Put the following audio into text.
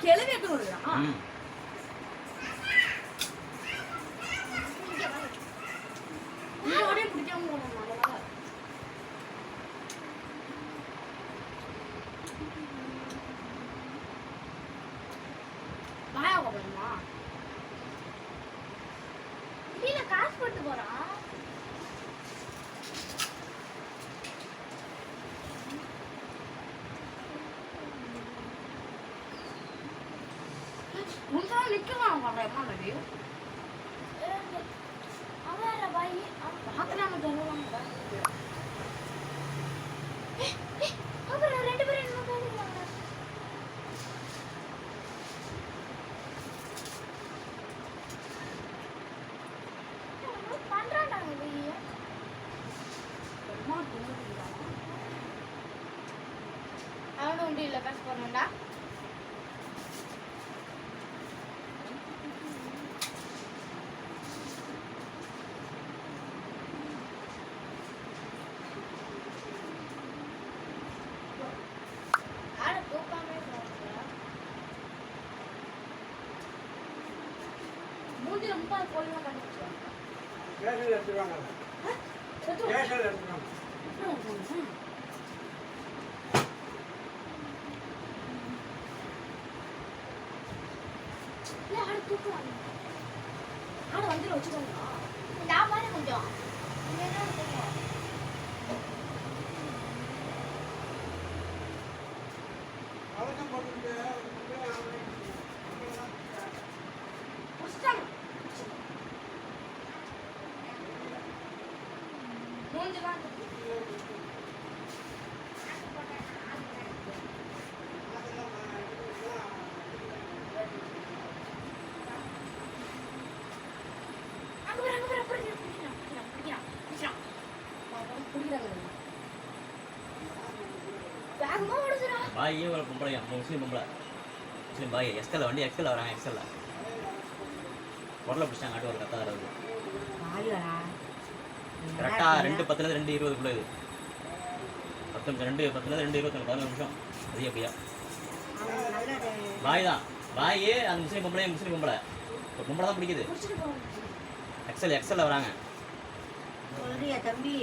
கிளவி எட்டு விடுறான். பிடிக்காம போனோம். காசு போட்டு போறான். நிக்கலாம் ரெண்டு பேரும் அவனு உண்டு இல்ல காசு போடணும்டா. மூஞ்சி ரொம்ப கோலிமா கண்டுபிடிச்சாங்க. கேஷல் எடுத்துவாங்க. கேஷல் எடுத்துவாங்க. ஆனா வந்து வச்சுக்கோங்க. நான் பாரு கொஞ்சம் மூஞ்சிலாம் பாயே ஒரு பொம்பளையா முஸ்லீம் பொம்பளை முஸ்லீம் பாய் எக்ஸ்எல் வண்டி எக்ஸ்எல் வராங்க எக்ஸ்எல்ல பொருளை பிடிச்சாங்க ஆட்டு ஒரு கத்தா வராது கரெக்டாக 2:10 2:20 இது 10 நிமிஷம் 2:10 2:20 15 நிமிஷம் அதே அப்படியா பாய் தான் பாயே அந்த முஸ்லீம் பொம்பளை ஒரு பொம்பளை தான் பிடிக்குது எக்ஸ்எல்ல வராங்க தம்பி